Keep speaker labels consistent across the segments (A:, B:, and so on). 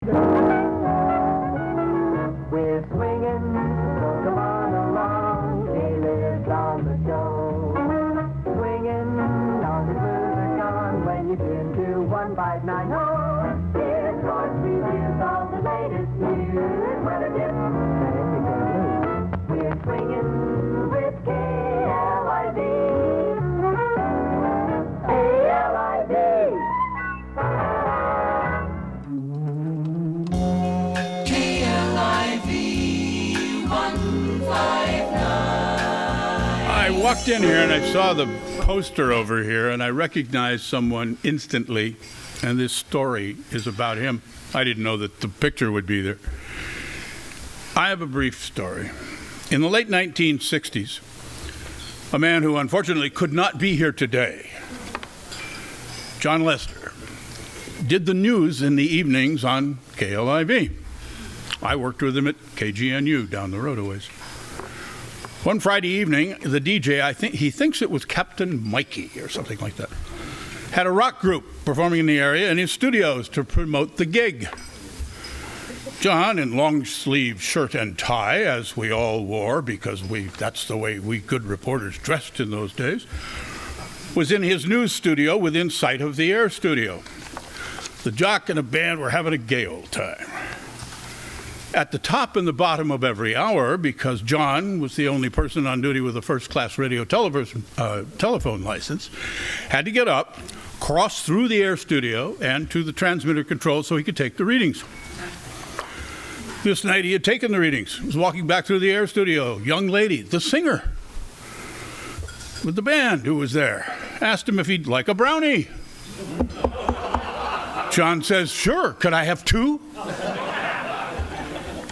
A: We're swinging, so come on along, KLIV's on the show. Swinging on the blues are gone when you tune to 159.0. Here's sports reviews, all the latest news, weather tips, and you can lose. We're swinging with KLIV. KLIV.
B: I walked in here and I saw the poster over here and I recognized someone instantly, and this story is about him. I didn't know that the picture would be there. I have a brief story. In the late 1960s, a man who unfortunately could not be here today, Jon Lester, did the news in the evenings on KLIV. I worked with him at KGNU down the road a ways. One Friday evening, the DJ, he thinks it was Captain Mikey or something like that, had a rock group performing in the area in his studios to promote the gig. John, in long-sleeve shirt and tie, as we all wore because that's the way we good reporters dressed in those days, was in his news studio within sight of the air studio. The jock and a band were having a gay old time. At the top and the bottom of every hour, because John was the only person on duty with a first-class radio telephone license, had to get up, cross through the air studio and to the transmitter control so he could take the readings. This night he had taken the readings, was walking back through the air studio. Young lady, the singer, with the band who was there, asked him if he'd like a brownie. John says, "Sure, could I have two?"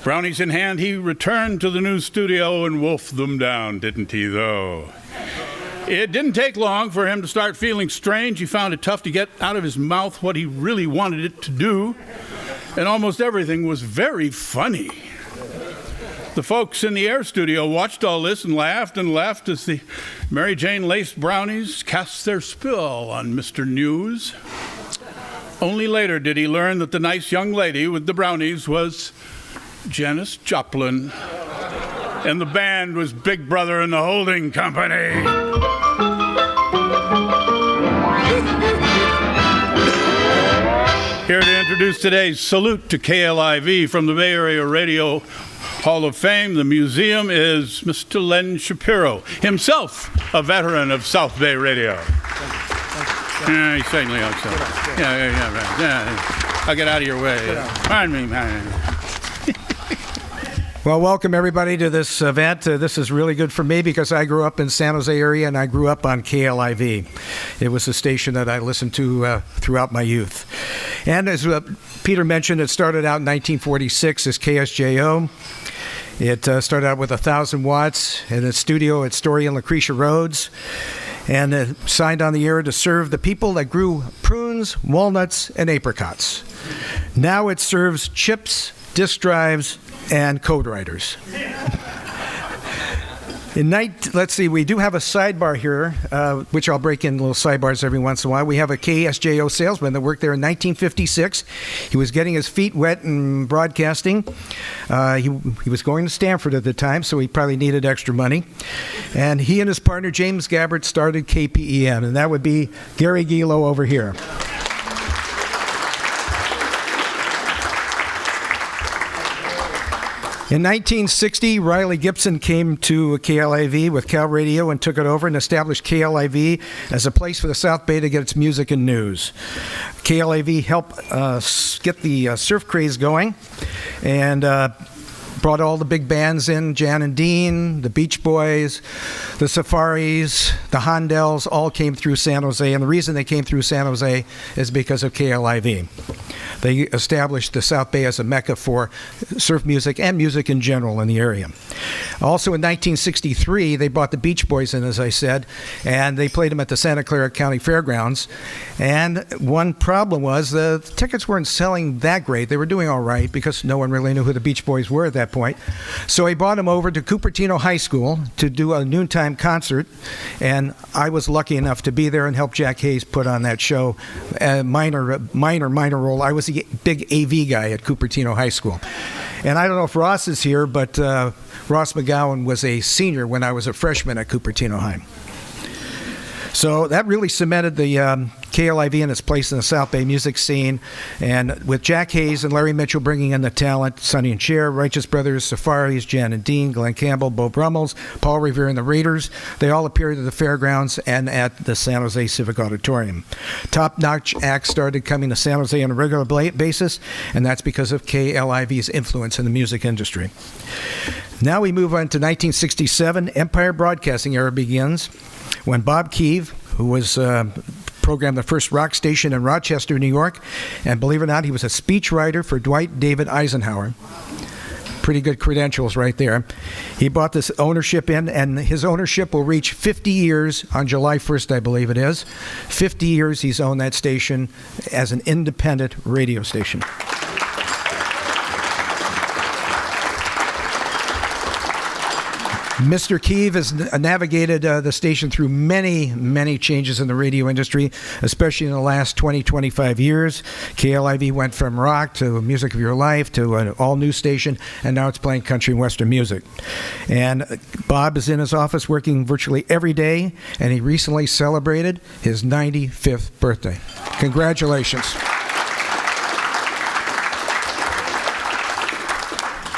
B: Brownies in hand, he returned to the news studio and wolfed them down, didn't he, though? It didn't take long for him to start feeling strange. He found it tough to get out of his mouth what he really wanted it to do, and almost everything was very funny. The folks in the air studio watched all this and laughed as the Mary Jane laced brownies cast their spell on Mr. News. Only later did he learn that the nice young lady with the brownies was Janis Joplin, and the band was Big Brother and the Holding Company. Here to introduce today's salute to KLIV from the Bay Area Radio Hall of Fame, the museum, is Mr. Len Shapiro, himself a veteran of South Bay Radio. Yeah, he's certainly outside. Yeah. I'll get out of your way. Pardon me, man.
C: Well, welcome everybody to this event. This is really good for me because I grew up in San Jose area and I grew up on KLIV. It was a station that I listened to throughout my youth. And as Peter mentioned, it started out in 1946 as KSJO. It started out with 1,000 watts in a studio at Story and Lucretia Roads, and signed on the air to serve the people that grew prunes, walnuts, and apricots. Now it serves chips, disk drives, and code writers. Let's see, we do have a sidebar here, which I'll break in little sidebars every once in a while. We have a KSJO salesman that worked there in 1956. He was getting his feet wet in broadcasting. He was going to Stanford at the time, so he probably needed extra money. And he and his partner, James Gabbert, started KPEN, and that would be Gary Gilo over here. In 1960, Riley Gibson came to KLIV with Cal Radio and took it over and established KLIV as a place for the South Bay to get its music and news. KLIV helped get the surf craze going and brought all the big bands in, Jan and Dean, the Beach Boys, the Safaris, the Hondells, all came through San Jose. And the reason they came through San Jose is because of KLIV. They established the South Bay as a mecca for surf music and music in general in the area. Also in 1963, they brought the Beach Boys in, as I said, and they played them at the Santa Clara County Fairgrounds. And one problem was the tickets weren't selling that great. They were doing all right because no one really knew who the Beach Boys were at that that point. So he brought him over to Cupertino High School to do a noontime concert, and I was lucky enough to be there and help Jack Hayes put on that show. Minor role. I was a big AV guy at Cupertino High School. And I don't know if Ross is here, but Ross McGowan was a senior when I was a freshman at Cupertino High. So that really cemented the KLIV in its place in the South Bay music scene. And with Jack Hayes and Larry Mitchell bringing in the talent, Sonny and Cher, Righteous Brothers, Safaris, Jan and Dean, Glenn Campbell, Bo Brummels, Paul Revere and the Raiders, they all appeared at the fairgrounds and at the San Jose Civic Auditorium. Top-notch acts started coming to San Jose on a regular basis, and that's because of KLIV's influence in the music industry. Now we move on to 1967. Empire Broadcasting era begins when Bob Keeve, who was programmed the first rock station in Rochester, New York, and believe it or not, he was a speechwriter for Dwight David Eisenhower. Pretty good credentials right there. He bought this ownership in, and his ownership will reach 50 years on July 1st, I believe it is. 50 years he's owned that station as an independent radio station. Mr. Keeve has navigated the station through many, many changes in the radio industry, especially in the last 20, 25 years. KLIV went from rock to Music of Your Life to an all-new station, and now it's playing country and western music. And Bob is in his office working virtually every day, and he recently celebrated his 95th birthday. Congratulations.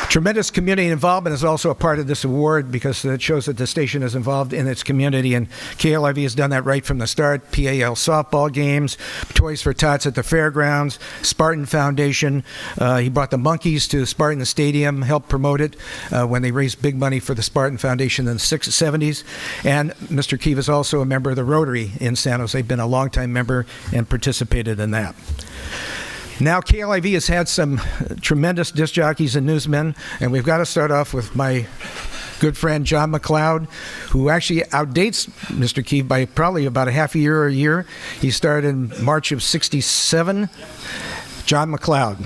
C: Tremendous community involvement is also a part of this award because it shows that the station is involved in its community, and KLIV has done that right from the start. PAL softball games, Toys for Tots at the fairgrounds, Spartan Foundation. He brought the Monkees to Spartan Stadium, helped promote it when they raised big money for the Spartan Foundation in the 70s. And Mr. Keeve is also a member of the Rotary in San Jose, been a longtime member and participated in that. Now, KLIV has had some tremendous disc jockeys and newsmen, and we've got to start off with my good friend Jon Mcleod, who actually outdates Mr. Keeve by probably about a half a year or a year. He started in March of '67. Jon Mcleod.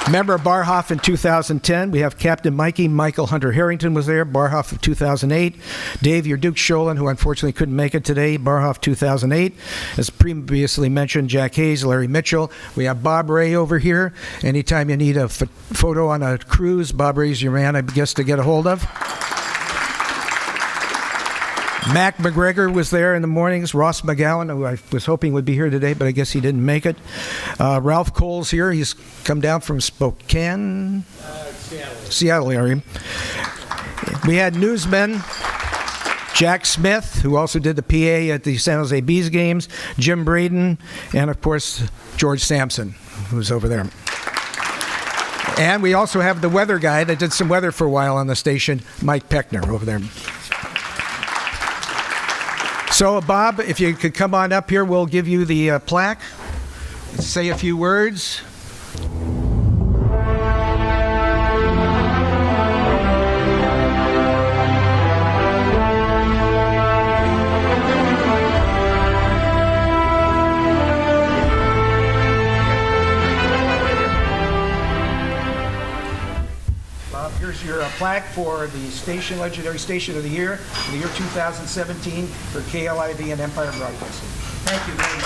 C: Member of Barhoff in 2010. We have Captain Mikey. Michael Hunter Harrington was there. Barhoff of 2008. Dave Yerduke Sholin, who unfortunately couldn't make it today. Barhoff 2008. As previously mentioned, Jack Hayes, Larry Mitchell. We have Bob Ray over here. Anytime you need a photo on a cruise, Bob Ray's your man, I guess, to get a hold of. Mac McGregor was there in the mornings. Ross McGowan, who I was hoping would be here today, but I guess he didn't make it. Ralph Cole's here. He's come down from Spokane? Seattle area. We had newsmen. Jack Smith, who also did the PA at the San Jose Bees games. Jim Braden. And, of course, George Sampson, who's over there. And we also have the weather guy that did some weather for a while on the station, Mike Peckner, over there. So, Bob, if you could come on up here, we'll give you the plaque. Say a few words. Here's your plaque for the station, Legendary Station of the Year, for the year 2017 for KLIV and Empire Broadcasting. Thank you very much.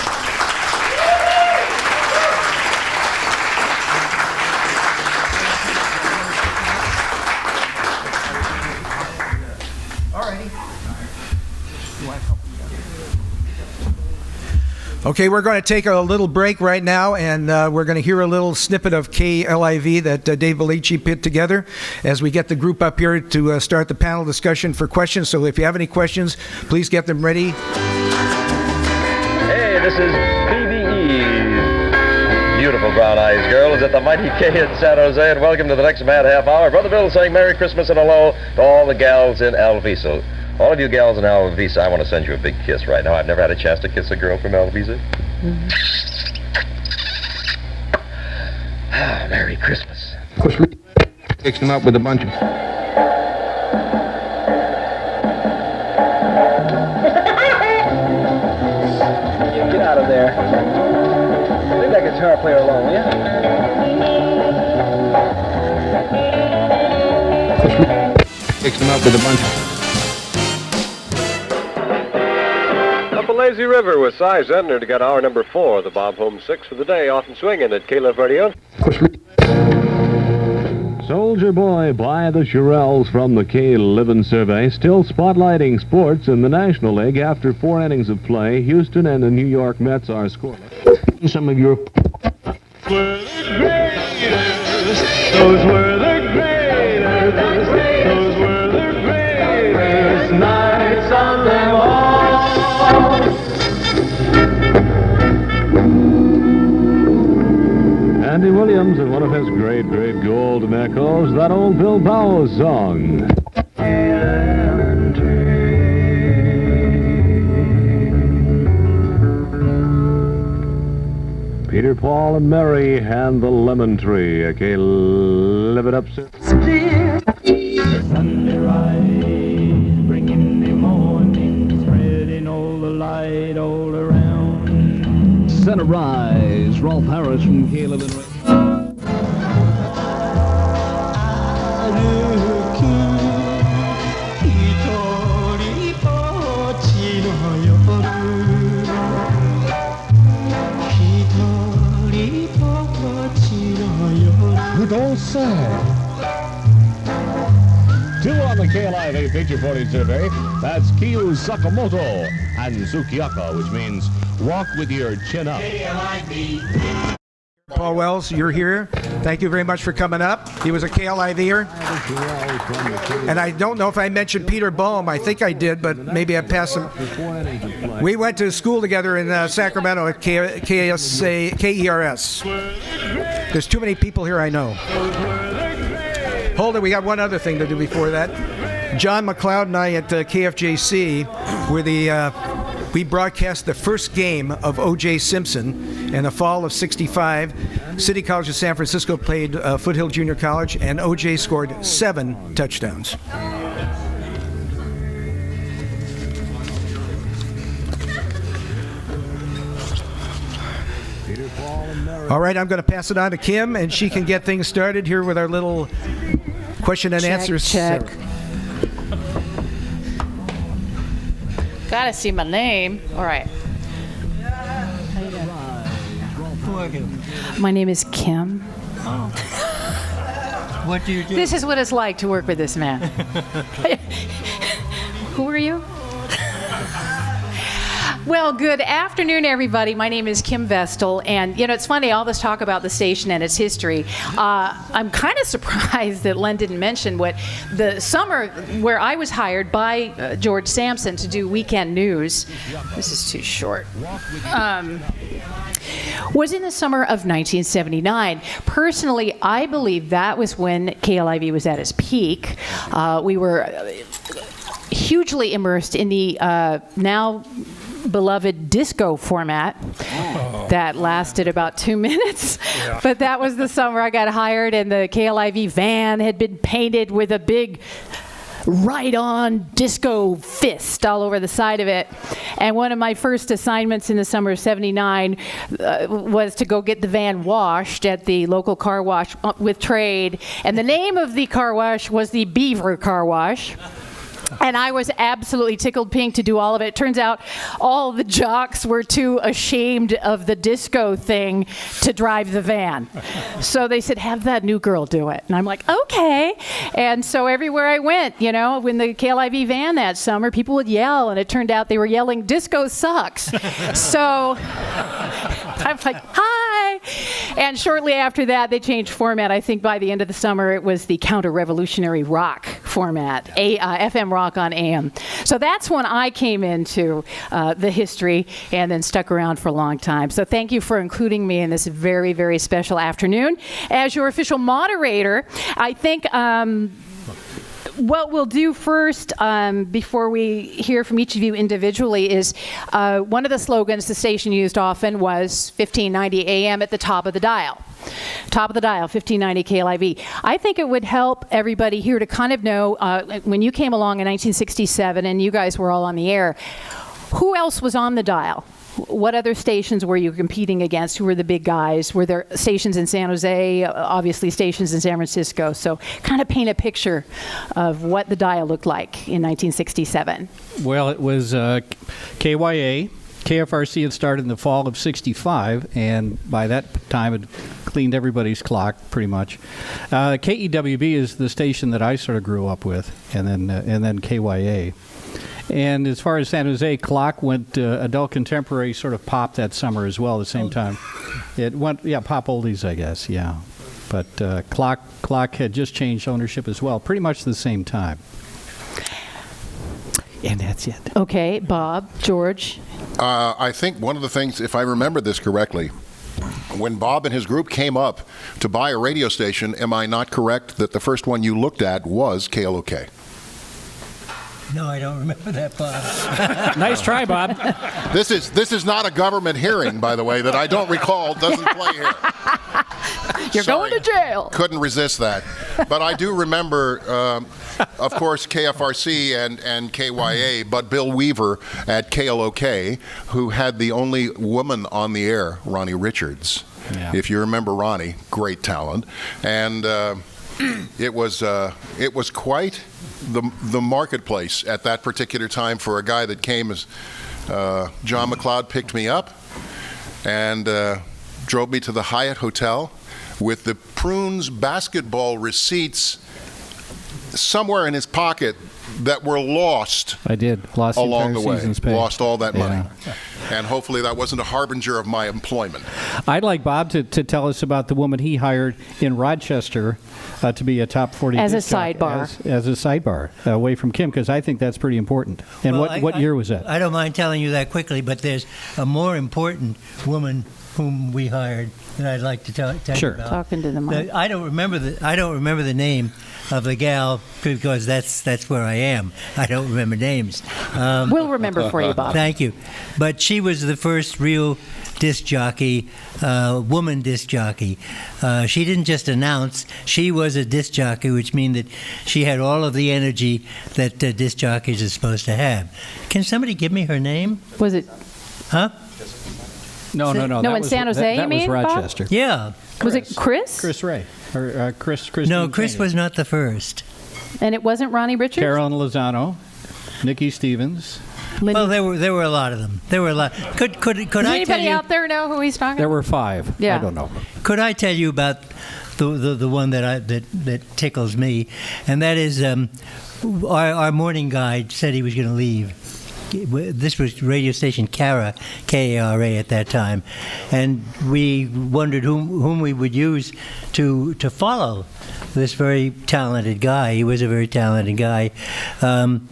C: All righty. You want to help me out? Okay, we're going to take a little break right now, and we're going to hear a little snippet of KLIV that Dave Bellici put together as we get the group up here to start the panel discussion for questions. So if you have any questions, please get them ready.
D: Hey, this is BBE. Beautiful Brown Eyes Girl is at the Mighty K in San Jose, and welcome to the next Mad Half Hour. Brother Bill saying Merry Christmas and hello to all the gals in Alviso. All of you gals in Alvisa, I want to send you a big kiss right now. I've never had a chance to kiss a girl from Alvisa. Ah, Merry Christmas.
E: Of course, takes them out with a bunch of...
D: Get out of there.
F: Leave that guitar player alone, will you?
E: Fixed him up with a bunch of...
G: Up a lazy river with Cy Zentner to get hour number 4 of the Bob Home 6 for the day, off and swinging at KLIV Radio.
H: Soldier Boy by the Shirelles from the KLIV survey, still spotlighting sports in the National League after 4 innings of play. Houston and the New York Mets are scoreless. Some of your...
I: Were the greatest, those were the greatest, those were the greatest nights on them all.
H: Andy Williams and one of his great golden echoes, that old Bill Bowles song. Peter, Paul, and Mary and the Lemon Tree. Okay, live it up, sir.
I: Sunday rise, bringing the morning, spreading all the light all around.
J: Center Rise, Rolf Harris from KLIV.
H: Don't say. 2 on the KLIV Feature 40 survey. That's Kiyu Sakamoto and Sukiyaka, which means walk with your chin up.
C: Paul Wells, you're here. Thank you very much for coming up. He was a KLIVer. And I don't know if I mentioned Peter Boehm. I think I did, but maybe I passed him. We went to school together in Sacramento at KERS. There's too many people here I know. Hold it, we got one other thing to do before that. John Mcleod and I at KFJC we broadcast the first game of O.J. Simpson in the fall of '65. City College of San Francisco played Foothill Junior College, and O.J. scored 7 touchdowns. All right, I'm going to pass it on to Kim, and she can get things started here with our little question and answer.
K: Check. Gotta see my name. All right. My name is Kim.
L: Oh. What do you do?
K: This is what it's like to work with this man. Who are you? Well, good afternoon, everybody. My name is Kim Vestal, and it's funny, all this talk about the station and its history. I'm kind of surprised that Len didn't mention what the summer where I was hired by George Sampson to do weekend news. This is too short. Was in the summer of 1979. Personally, I believe that was when KLIV was at its peak. We were hugely immersed in the now beloved disco format that lasted about 2 minutes. Yeah. But that was the summer I got hired, and the KLIV van had been painted with a big right-on disco fist all over the side of it. And one of my first assignments in the summer of '79 was to go get the van washed at the local car wash with trade. And the name of the car wash was the Beaver Car Wash. And I was absolutely tickled pink to do all of it. Turns out all the jocks were too ashamed of the disco thing to drive the van. So they said, have that new girl do it. And I'm like, okay. And so everywhere I went, when the KLIV van that summer, people would yell, and it turned out they were yelling, disco sucks. So I'm like, hi. And shortly after that, they changed format. I think by the end of the summer, it was the counter-revolutionary rock format, FM rock on AM. So that's when I came into the history and then stuck around for a long time. So thank you for including me in this very, very special afternoon. As your official moderator, I think what we'll do first, before we hear from each of you individually, is one of the slogans the station used often was 1590 AM at the top of the dial. Top of the dial, 1590 KLIV. I think it would help everybody here to kind of know, when you came along in 1967 and you guys were all on the air, who else was on the dial? What other stations were you competing against? Who were the big guys? Were there stations in San Jose, obviously stations in San Francisco? So kind of paint a picture of what the dial looked like in 1967.
F: Well, it was KYA. KFRC had started in the fall of '65, and by that time it cleaned everybody's clock pretty much. KEWB is the station that I sort of grew up with, and then KYA. And as far as San Jose, Clock went adult contemporary, sort of pop that summer as well at the same time. It went, pop oldies, I guess, yeah. But Clock had just changed ownership as well, pretty much the same time. And that's it.
K: Okay, Bob, George.
M: I think one of the things, if I remember this correctly, when Bob and his group came up to buy a radio station, am I not correct that the first one you looked at was KLOK?
L: No, I don't remember that, Bob.
F: Nice try, Bob.
M: This is not a government hearing, by the way, that I don't recall. Doesn't play here.
K: You're
M: Sorry.
K: going to jail.
M: Couldn't resist that. But I do remember, of course, KFRC and KYA, but Bill Weaver at KLOK, who had the only woman on the air, Ronny Richards. Yeah. If you remember Ronny, great talent. And it was quite the marketplace at that particular time for a guy that came as John Mcleod picked me up and drove me to the Hyatt Hotel with the Prunes basketball receipts somewhere in his pocket that were lost.
F: I did. Lost
M: along the way.
F: Season's pay.
M: Lost all that money. And hopefully that wasn't a harbinger of my employment.
F: I'd like Bob to tell us about the woman he hired in Rochester to be a top 40
K: as a
F: disc jockey,
K: sidebar.
F: as a sidebar away from Kim, because I think that's pretty important. And
L: Well,
F: what year was that?
L: I don't mind telling you that quickly, but there's a more important woman whom we hired that I'd like to tell you about.
K: Talking to the mic.
L: I don't remember the name of the gal because that's where I am. I don't remember names.
K: We'll remember for you, Bob.
L: Thank you. But she was the first real disc jockey, woman disc jockey. She didn't just announce; she was a disc jockey, which means that she had all of the energy that disc jockeys are supposed to have. Can somebody give me her name?
K: Was it?
L: Huh?
F: No.
K: No,
F: that
K: in
F: was,
K: San Jose,
F: that
K: you mean,
F: was
K: Bob?
F: Rochester.
L: Yeah.
K: Was it Chris?
F: Chris Ray. Or Chris
L: No, Chris
F: Cheney.
L: was not the first.
K: And it wasn't Ronny Richards?
F: Carolyn Lozano, Nikki Stevens.
L: Well, there were a lot of them. There were a lot. Could
K: Does
L: I tell
K: anybody
L: you?
K: out there know who he's talking
F: There
K: about?
F: were 5.
K: Yeah.
F: I don't know.
L: Could I tell you about the one that tickles me, and that is our morning guide said he was going to leave. This was radio station Kara, K-A-R-A at that time, and we wondered whom we would use to follow this very talented guy. He was a very talented guy, and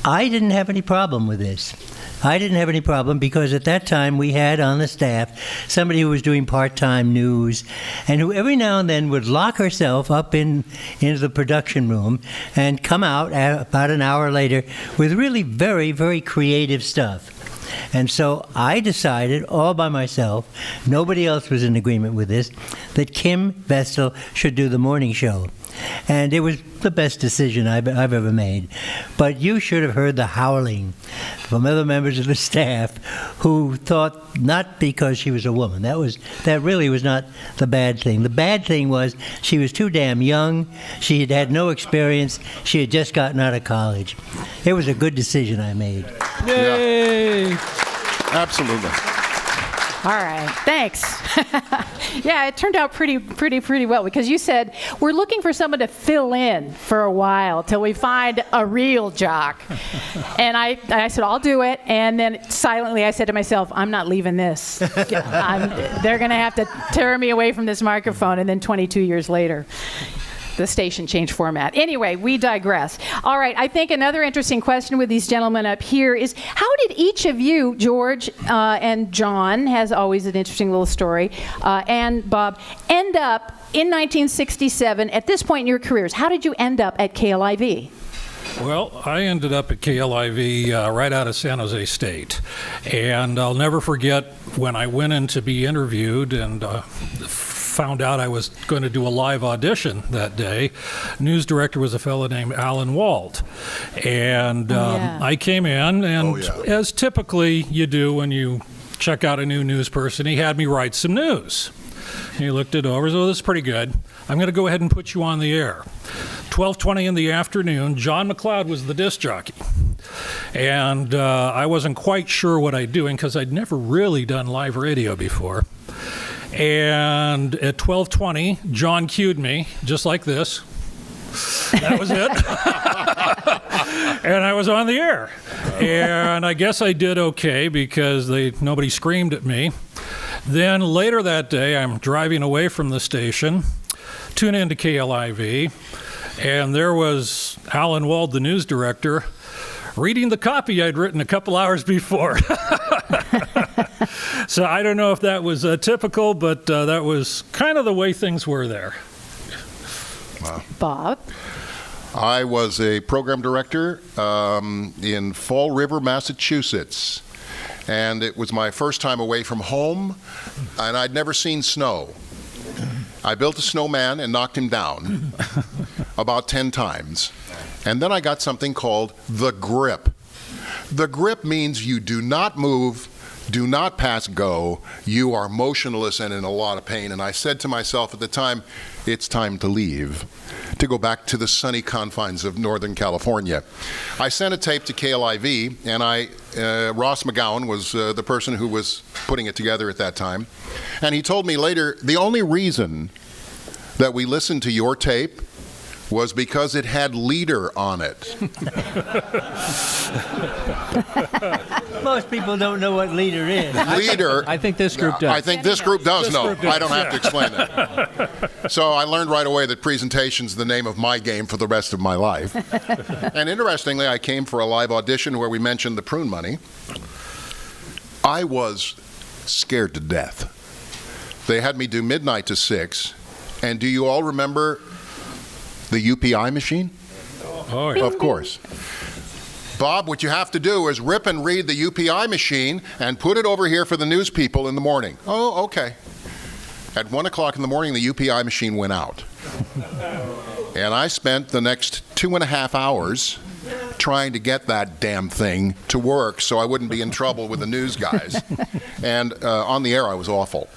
L: I didn't have any problem with this. I didn't have any problem because at that time we had on the staff somebody who was doing part-time news and who every now and then would lock herself up into the production room and come out about an hour later with really very, very creative stuff. And so I decided all by myself, nobody else was in agreement with this, that Kim Vestal should do the morning show. And it was the best decision I've ever made. But you should have heard the howling from other members of the staff who thought not because she was a woman. That really was not the bad thing. The bad thing was she was too damn young. She had had no experience. She had just gotten out of college. It was a good decision I made.
F: Yay!
M: Yeah. Absolutely.
K: All right, thanks. Yeah, it turned out pretty well because you said we're looking for someone to fill in for a while till we find a real jock. And I said, I'll do it. And then silently I said to myself, I'm not leaving this. They're going to have to tear me away from this microphone. And then 22 years later, the station changed format. Anyway, we digress. All right, I think another interesting question with these gentlemen up here is how did each of you, George and Jon, has always an interesting little story, and Bob, end up in 1967 at this point in your careers? How did you end up at KLIV?
N: Well, I ended up at KLIV right out of San Jose State. And I'll never forget when I went in to be interviewed, and found out I was going to do a live audition that day, news director was a fellow named Alan Wald. And I came in, and as typically you do when you check out a new news person, he had me write some news. He looked it over, so this is pretty good. I'm going to go ahead and put you on the air. 12:20 in the afternoon, John Mcleod was the disc jockey. And I wasn't quite sure what I'd doing because I'd never really done live radio before. And at 12:20, John cued me, just like this. That was it. And I was on the air. And I guess I did okay because nobody screamed at me. Then later that day, I'm driving away from the station, tune into KLIV, and there was Alan Wald, the news director, reading the copy I'd written a couple hours before. So I don't know if that was typical, but that was kind of the way things were there.
M: Wow.
K: Bob?
M: I was a program director in Fall River, Massachusetts. And it was my first time away from home, and I'd never seen snow. I built a snowman and knocked him down about 10 times. And then I got something called the grip. The grip means you do not move, do not pass go. You are motionless and in a lot of pain. And I said to myself at the time, it's time to leave, to go back to the sunny confines of Northern California. I sent a tape to KLIV, and Ross McGowan was the person who was putting it together at that time. And he told me later, the only reason that we listened to your tape was because it had leader on it.
L: Most people don't know what leader is.
M: Leader.
F: I think this group does.
M: I think this group does know. I don't have to explain
N: Yeah.
M: it. So I learned right away that presentation's the name of my game for the rest of my life. And interestingly, I came for a live audition where we mentioned the prune money. I was scared to death. They had me do midnight to 6. And do you all remember the UPI machine?
N: Oh, yeah.
M: Of course. Bob, what you have to do is rip and read the UPI machine and put it over here for the news people in the morning. Oh, okay. At 1 o'clock in the morning, the UPI machine went out. And I spent the next 2.5 hours trying to get that damn thing to work so I wouldn't be in trouble with the news guys. And on the air, I was awful.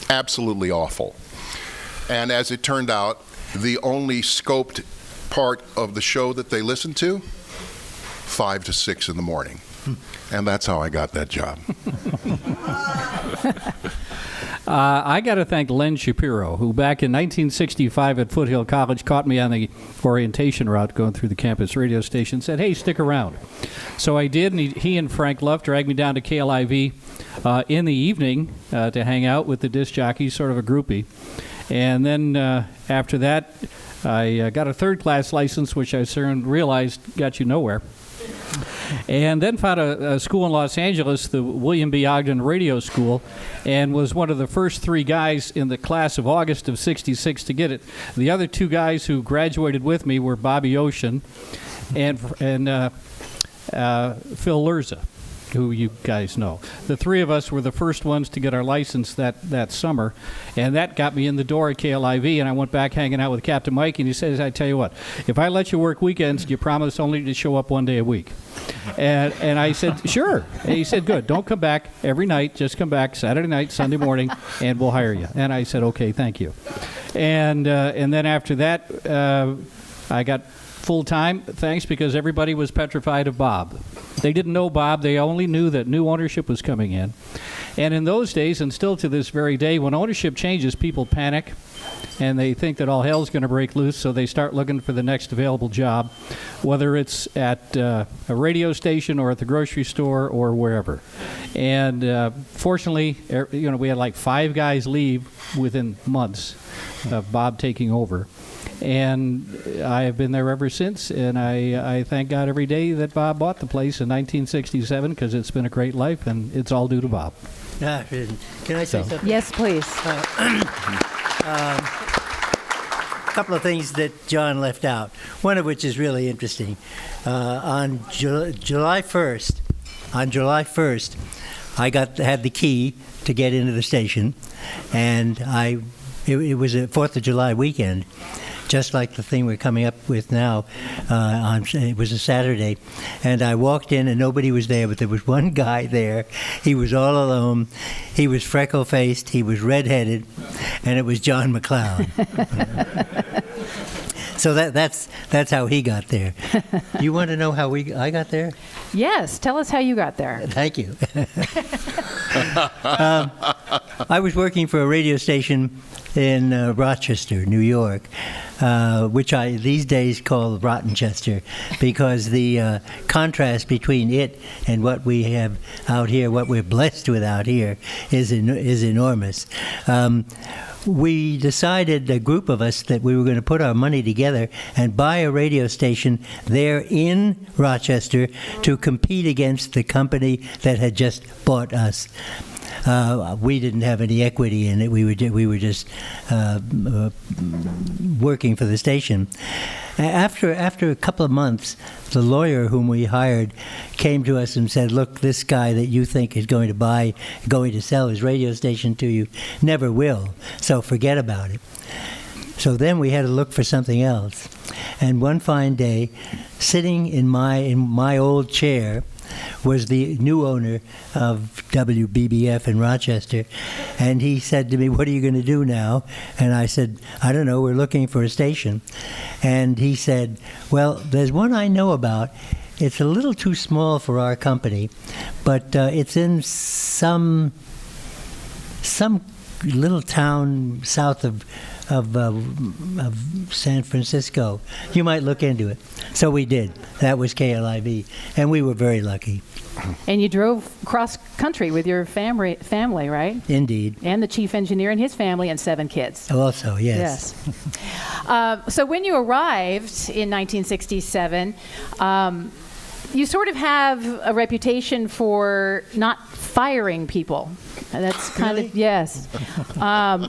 M: Absolutely awful. And as it turned out, the only scoped part of the show that they listened to, 5 to 6 in the morning. And that's how I got that job.
F: I got to thank Len Shapiro, who back in 1965 at Foothill College caught me on the orientation route going through the campus radio station, said, hey, stick around. So I did, and he and Frank Luff dragged me down to KLIV in the evening to hang out with the disc jockeys, sort of a groupie. And then after that, I got a third-class license, which I soon realized got you nowhere. And then found a school in Los Angeles, the William B. Ogden Radio School, and was one of the first 3 guys in the class of August of '66 to get it. The other 2 guys who graduated with me were Bobby Ocean and Phil Lerza, who you guys know. The 3 of us were the first ones to get our license that summer, and that got me in the door at KLIV, and I went back hanging out with Captain Mike, and he says, I tell you what, if I let you work weekends, you promise only to show up 1 day a week. And I said, sure. And he said, good, don't come back every night, just come back Saturday night, Sunday morning, and we'll hire you. And I said, okay, thank you. And then after that, I got full-time, thanks, because everybody was petrified of Bob. They didn't know Bob. They only knew that new ownership was coming in. And in those days, and still to this very day, when ownership changes, people panic, and they think that all hell's going to break loose, so they start looking for the next available job, whether it's at a radio station or at the grocery store or wherever. And fortunately, we had like 5 guys leave within months of Bob taking over. And I have been there ever since, and I thank God every day that Bob bought the place in 1967, because it's been a great life, and it's all due to Bob.
L: Can I say something?
K: Yes, please.
L: A couple of things that John left out, one of which is really interesting. On July 1st, I had the key to get into the station, and I it was a 4th of July weekend, just like the thing we're coming up with now. It was a Saturday, and I walked in and nobody was there, but there was one guy there. He was all alone. He was freckle-faced. He was red-headed, and it was John Mcleod. So that's how he got there. You want to know how I got there?
K: Yes, tell us how you got there.
L: Thank you. I was working for a radio station in Rochester, New York, which I these days call Rottenchester, because the contrast between it and what we have out here, what we're blessed with out here, is enormous. We decided, a group of us, that we were going to put our money together and buy a radio station there in Rochester to compete against the company that had just bought us. We didn't have any equity in it. We were just working for the station. After a couple of months, the lawyer whom we hired came to us and said, "Look, this guy that you think is going to sell his radio station to you, never will. So forget about it." So then we had to look for something else. And one fine day, sitting in my old chair, was the new owner of WBBF in Rochester, and he said to me, "What are you going to do now?" And I said, "I don't know, we're looking for a station." And he said, "Well, there's one I know about. It's a little too small for our company, but it's in some little town south of San Francisco. You might look into it." So we did. That was KLIV, and we were very lucky.
K: And you drove cross country with your family, right?
L: Indeed.
K: And the chief engineer and his family and 7 kids.
L: Also, yes.
K: So when you arrived in 1967, you sort of have a reputation for not firing people. And that's kind of, yes.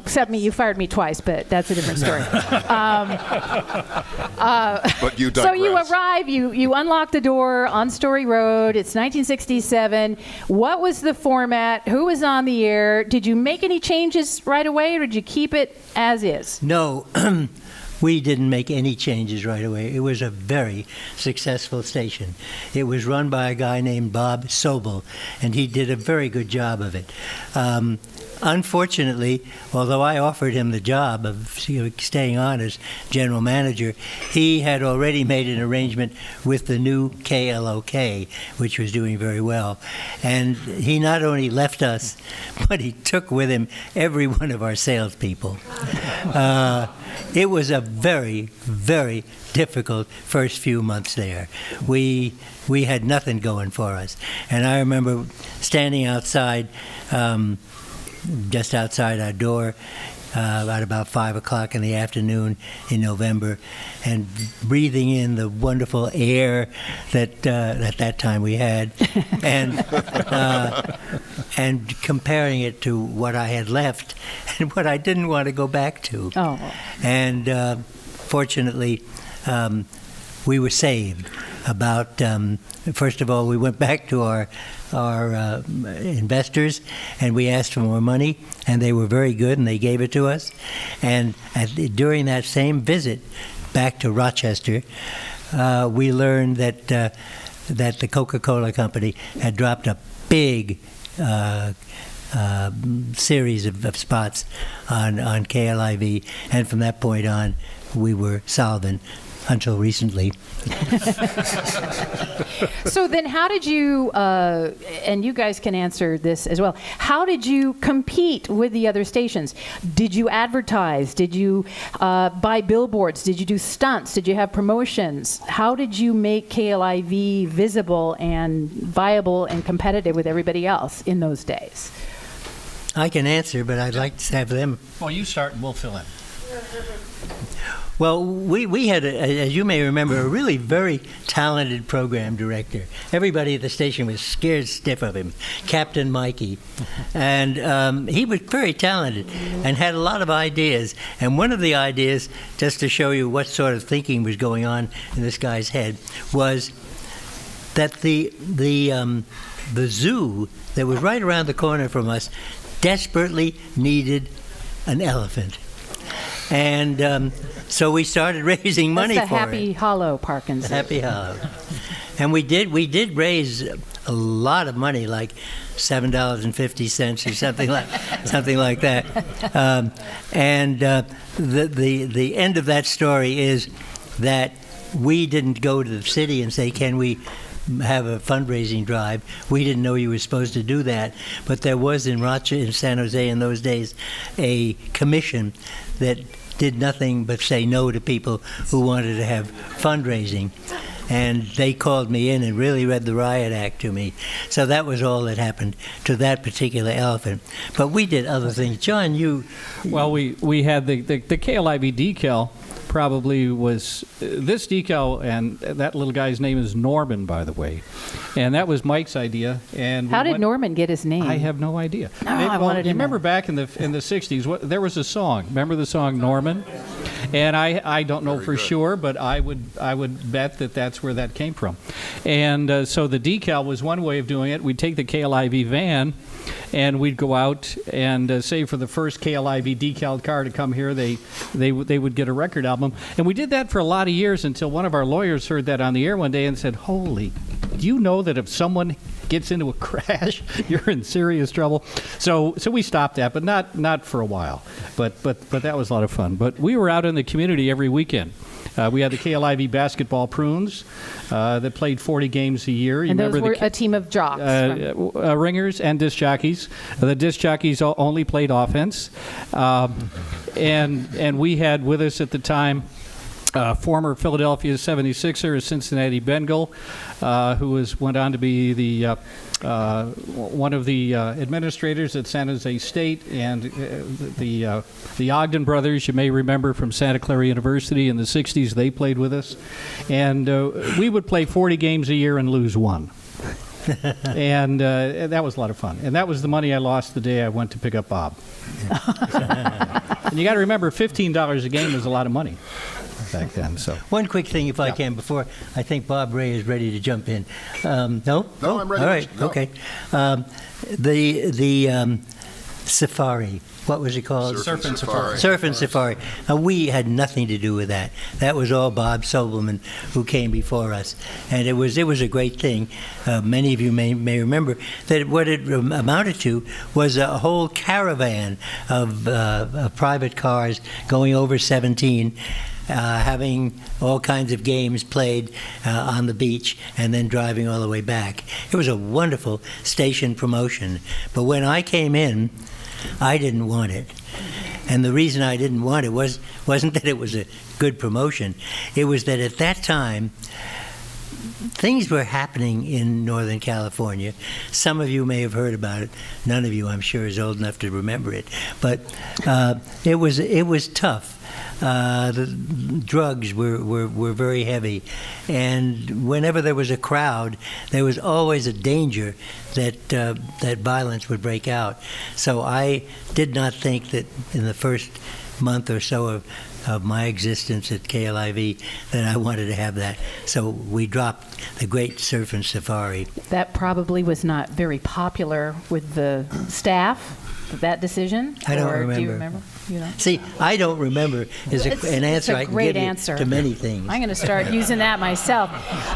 K: Except me, you fired me twice, but that's a different story.
M: But you digress.
K: So you arrive, you unlock the door on Story Road. It's 1967. What was the format? Who was on the air? Did you make any changes right away, or did you keep it as is?
L: No. We didn't make any changes right away. It was a very successful station. It was run by a guy named Bob Sobel, and he did a very good job of it. Unfortunately, although I offered him the job of staying on as general manager, he had already made an arrangement with the new KLOK, which was doing very well. And he not only left us, but he took with him every one of our salespeople. It was a very, very difficult first few months there. We had nothing going for us. And I remember standing outside, just outside our door, at about 5 o'clock in the afternoon in November, and breathing in the wonderful air that at that time we had, and comparing it to what I had left and what I didn't want to go back to.
K: Oh.
L: And fortunately, we were saved. First of all, we went back to our investors, and we asked for more money, and they were very good, and they gave it to us. And during that same visit back to Rochester, we learned that the Coca-Cola Company had dropped a big series of spots on KLIV, and from that point on, we were solvent. Until recently.
K: So then how did you, and you guys can answer this as well, how did you compete with the other stations? Did you advertise? Did you buy billboards? Did you do stunts? Did you have promotions? How did you make KLIV visible and viable and competitive with everybody else in those days?
L: I can answer, but I'd like to have them.
F: Well, you start and we'll fill in.
L: Well, we had, as you may remember, a really very talented program director. Everybody at the station was scared stiff of him, Captain Mikey. And he was very talented and had a lot of ideas. And one of the ideas, just to show you what sort of thinking was going on in this guy's head, was that the zoo that was right around the corner from us desperately needed an elephant. And so we started raising money
K: That's the
L: for
K: Happy
L: it.
K: Hollow Parkinson.
L: Happy Hollow. And we did raise a lot of money, like $7.50 or something like that. The end of that story is that we didn't go to the city and say, can we have a fundraising drive. We didn't know you were supposed to do that, but there was in San Jose in those days a commission that did nothing but say no to people who wanted to have fundraising. And they called me in and really read the riot act to me. So that was all that happened to that particular elephant. But we did other things. John, you...
F: Well, we had the KLIV decal probably was this decal, and that little guy's name is Norman, by the way. And that was Mike's idea. And
K: how did Norman get his name?
F: I have no idea.
K: No, I wanted to
F: remember back in the 60s, there was a song. Remember the song Norman? And I don't know for sure, but I would bet that that's where that came from. And so the decal was one way of doing it. We'd take the KLIV van, and we'd go out and say for the first KLIV decal car to come here, they would get a record album. And we did that for a lot of years until one of our lawyers heard that on the air one day and said, "Holy, do you know that if someone gets into a crash, you're in serious trouble?" So we stopped that, but not for a while. But that was a lot of fun. But we were out in the community every weekend. We had the KLIV basketball prunes that played 40 games a year.
K: You and those were a team of jocks.
F: Ringers and disc jockeys. The disc jockeys only played offense. And we had with us at the time former Philadelphia 76er, a Cincinnati Bengal, who went on to be the one of the administrators at San Jose State, and the Ogden brothers, you may remember from Santa Clara University in the 60s, they played with us. And we would play 40 games a year and lose one. And that was a lot of fun. And that was the money I lost the day I went to pick up Bob. And you got to remember, $15 a game is a lot of money back then. So
L: one quick thing, if I can, before I think Bob Ray is ready to jump in. No,
M: I'm ready.
L: All right,
M: no.
L: Okay. The safari. What was it called?
M: Surf and Safari.
L: Surf and Safari. We had nothing to do with that. That was all Bob Sobelman, who came before us, and it was a great thing. Many of you may remember that what it amounted to was a whole caravan of private cars going over 17. Having all kinds of games played on the beach and then driving all the way back. It was a wonderful station promotion. But when I came in, I didn't want it. And the reason I didn't want it wasn't that it was a good promotion. It was that at that time, things were happening in Northern California. Some of you may have heard about it. None of you, I'm sure, is old enough to remember it. But it was tough. The drugs were very heavy, and whenever there was a crowd, there was always a danger that violence would break out. So I did not think that in the first month or so of my existence at KLIV that I wanted to have that. So we dropped the great Surf and Safari.
K: That probably was not very popular with the staff. That decision?
L: I don't remember.
K: Do you remember? You know?
L: See, I don't remember is an answer I can give you to many things.
K: I'm going to start using that myself.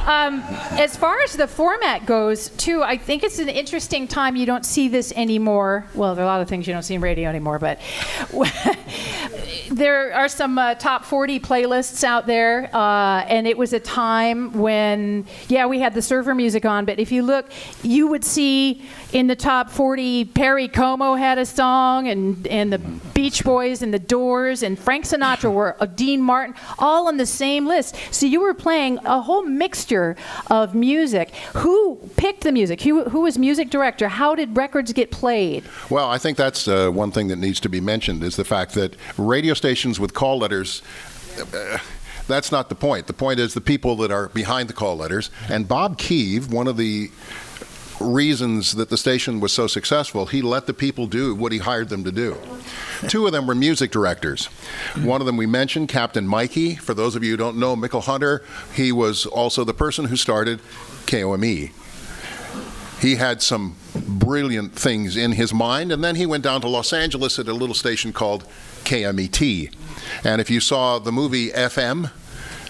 K: As far as the format goes, too, I think it's an interesting time. You don't see this anymore. Well, there are a lot of things you don't see in radio anymore, but there are some top 40 playlists out there, and it was a time when, we had the surfer music on, but if you look, you would see in the top 40, Perry Como had a song, and the Beach Boys and the Doors and Frank Sinatra were Dean Martin, all on the same list. So you were playing a whole mixture of music. Who picked the music? Who was music director? How did records get played?
M: Well, I think that's one thing that needs to be mentioned is the fact that radio stations with call letters, that's not the point. The point is the people that are behind the call letters. And Bob KLIV, one of the reasons that the station was so successful, he let the people do what he hired them to do. Two of them were music directors. One of them we mentioned, Captain Mikey. For those of you who don't know, Mickle Hunter, he was also the person who started KOME. he had some brilliant things in his mind, and then he went down to Los Angeles at a little station called KMET. And if you saw the movie FM,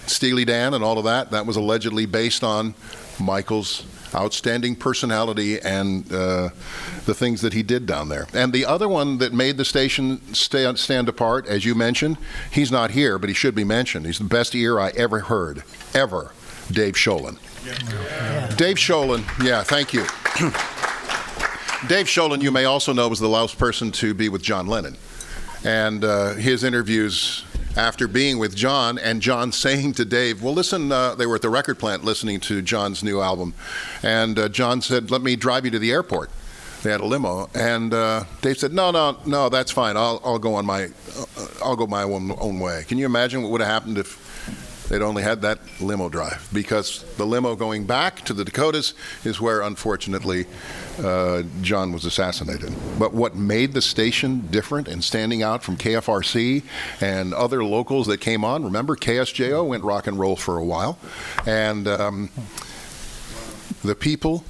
M: Steely Dan and all of that, that was allegedly based on Michael's outstanding personality and the things that he did down there. And the other one that made the station stand apart, as you mentioned, he's not here, but he should be mentioned. He's the best ear I ever heard, ever, Dave Sholin. Yeah. Dave Sholin, yeah, thank you. Dave Sholin, you may also know, was the last person to be with John Lennon. And his interviews after being with John, and John saying to Dave, well, listen, they were at the record plant listening to John's new album, and John said, let me drive you to the airport. They had a limo, and Dave said, no, that's fine. I'll go my own way. Can you imagine what would have happened if they'd only had that limo drive? Because the limo going back to the Dakotas is where, unfortunately, John was assassinated. But what made the station different and standing out from KFRC and other locals that came on, remember KSJO went rock and roll for a while, and the people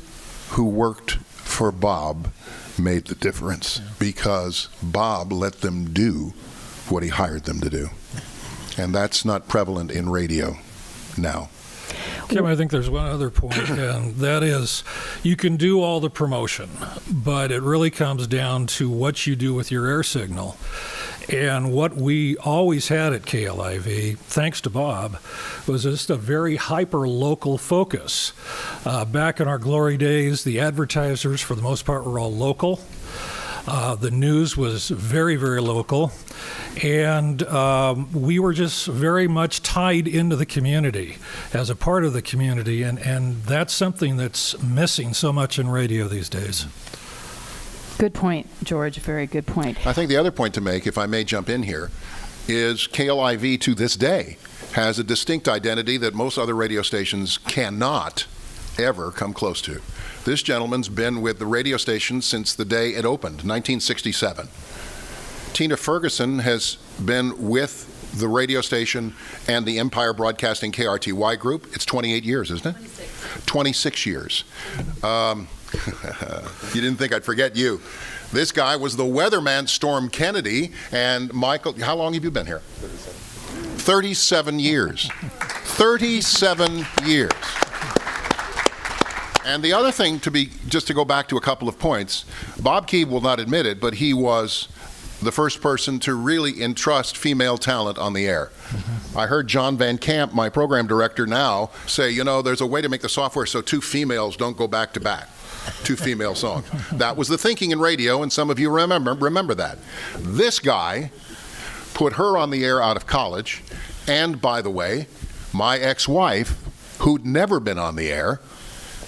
M: who worked for Bob made the difference, because Bob let them do what he hired them to do. And that's not prevalent in radio now.
N: Kim, I think there's one other point, and that is you can do all the promotion, but it really comes down to what you do with your air signal. And what we always had at KLIV, thanks to Bob, was just a very hyper-local focus. Back in our glory days, the advertisers, for the most part, were all local. The news was very, very local, and we were just very much tied into the community as a part of the community, and that's something that's missing so much in radio these days.
K: Good point, George. Very good point.
M: I think the other point to make, if I may jump in here, is KLIV to this day has a distinct identity that most other radio stations cannot ever come close to. This gentleman's been with the radio station since the day it opened, 1967. Tina Ferguson has been with the radio station and the Empire Broadcasting KRTY group. It's 28 years, isn't it? 26 years. You didn't think I'd forget you. This guy was the weatherman, Storm Kennedy, and Michael. How long have you been here? 37 years. 37 years. And the other thing just to go back to a couple of points, Bob Keeve will not admit it, but he was the first person to really entrust female talent on the air. Mm-hmm. I heard John Van Camp, my program director now, say, there's a way to make the software so two females don't go back to back. Two female songs. That was the thinking in radio, and some of you remember that. This guy put her on the air out of college, and by the way, my ex-wife, who'd never been on the air,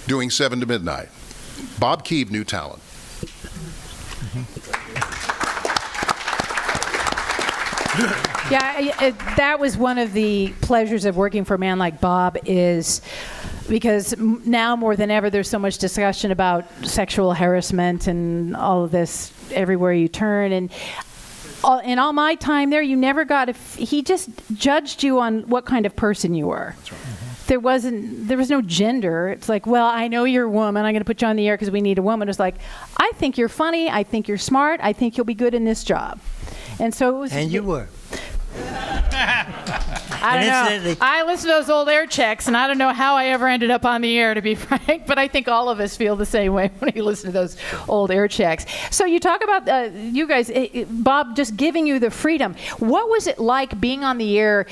M: doing 7 to midnight. Bob Keeve knew talent.
K: Yeah, that was one of the pleasures of working for a man like Bob, is because now more than ever there's so much discussion about sexual harassment and all of this everywhere you turn. And in all my time there, you never got he just judged you on what kind of person you were. That's right. There was no gender. It's like, well, I know you're a woman. I'm going to put you on the air because we need a woman. It's like, I think you're funny. I think you're smart. I think you'll be good in this job. And so it was.
L: And you were.
K: I don't know. I listen to those old air checks, and I don't know how I ever ended up on the air, to be frank, but I think all of us feel the same way when you listen to those old air checks. So you talk about you guys, Bob, just giving you the freedom. What was it like being on the air?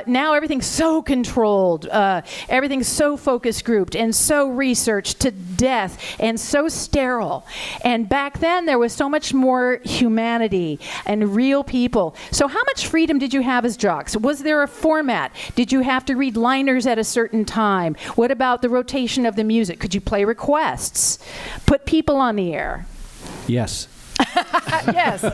K: Now everything's so controlled, everything's so focus grouped and so researched to death and so sterile. And back then there was so much more humanity and real people. So how much freedom did you have as jocks? Was there a format? Did you have to read liners at a certain time? What about the rotation of the music? Could you play requests? Put people on the air?
F: Yes.
K: Yes.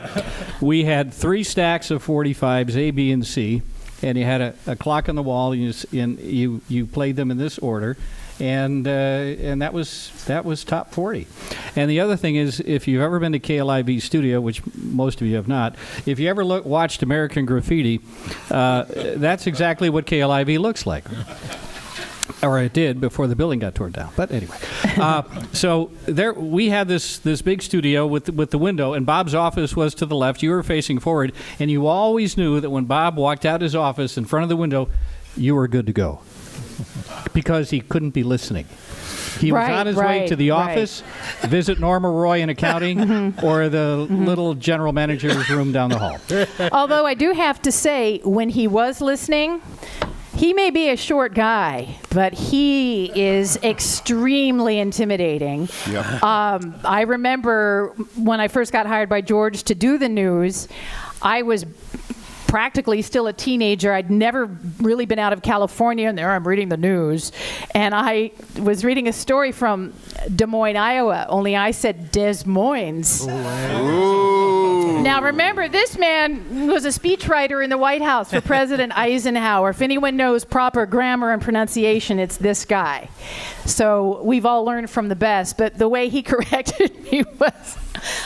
F: We had 3 stacks of 45s, A, B, and C, and you had a clock on the wall, and you played them in this order. And that was top 40. And the other thing is, if you've ever been to KLIV studio, which most of you have not, if you ever watched American Graffiti, that's exactly what KLIV looks like. Or it did before the building got torn down. But anyway, so there we had this big studio with the window, and Bob's office was to the left. You were facing forward, and you always knew that when Bob walked out his office in front of the window, you were good to go, because he couldn't be listening. He was on his way to the office, visit Norma Roy in accounting, or the little general manager's room down the hall.
K: Although I do have to say, when he was listening, he may be a short guy, but he is extremely intimidating.
M: Yep.
K: I remember when I first got hired by George to do the news, I was practically still a teenager. I'd never really been out of California, and there I'm reading the news. And I was reading a story from Des Moines, Iowa, only I said Des Moines.
M: Ooh.
K: Now remember, this man was a speechwriter in the White House for President Eisenhower. If anyone knows proper grammar and pronunciation, it's this guy. So we've all learned from the best, but the way he corrected me was,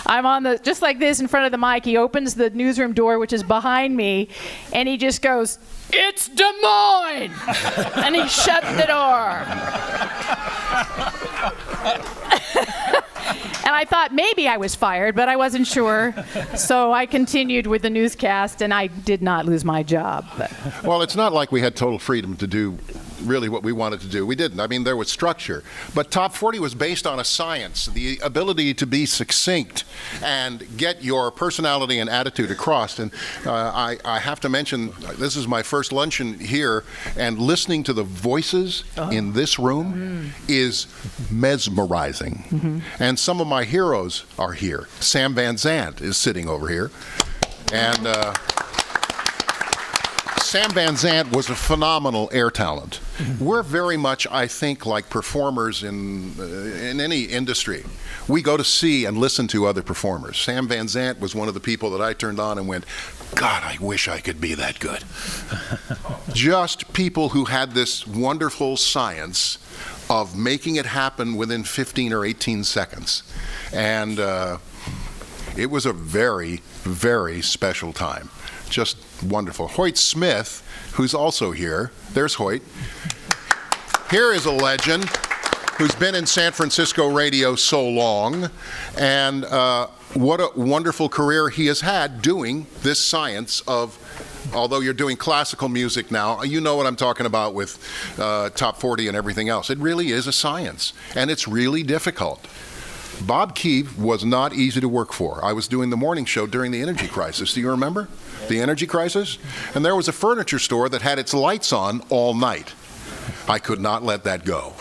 K: I'm on the, just like this in front of the mic, he opens the newsroom door, which is behind me, and he just goes, "It's Des Moines!" And he shut the door. And I thought maybe I was fired, but I wasn't sure. So I continued with the newscast, and I did not lose my job. But.
M: Well, it's not like we had total freedom to do really what we wanted to do. We didn't. I mean, there was structure. But Top 40 was based on a science, the ability to be succinct and get your personality and attitude across. And I have to mention, this is my first luncheon here, and listening to the voices in this room is mesmerizing. And some of my heroes are here. Sam Van Zandt is sitting over here. And Sam Van Zandt was a phenomenal air talent. We're very much, I think, like performers in any industry. We go to see and listen to other performers. Sam Van Zandt was one of the people that I turned on and went, God, I wish I could be that good. Just people who had this wonderful science of making it happen within 15 or 18 seconds. And it was a very, very special time. Just wonderful. Hoyt Smith, who's also here. There's Hoyt. Here is a legend who's been in San Francisco radio so long, and what a wonderful career he has had doing this science of, although you're doing classical music now, you know what I'm talking about with Top 40 and everything else. It really is a science, and it's really difficult. Bob KLIV was not easy to work for. I was doing the morning show during the energy crisis. Do you remember the energy crisis? And there was a furniture store that had its lights on all night. I could not let that go.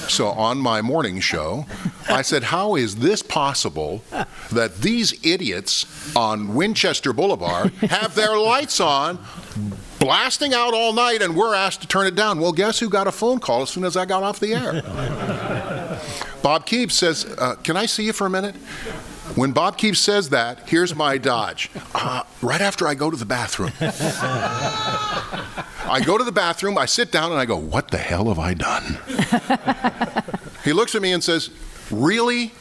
M: So on my morning show, I said, how is this possible that these idiots on Winchester Boulevard have their lights on, blasting out all night, and we're asked to turn it down? Well, guess who got a phone call as soon as I got off the air? Bob KLIV says, can I see you for a minute? When Bob KLIV says that, here's my dodge. Right after I go to the bathroom. I go to the bathroom, I sit down, and I go, what the hell have I done? He looks at me and says, really?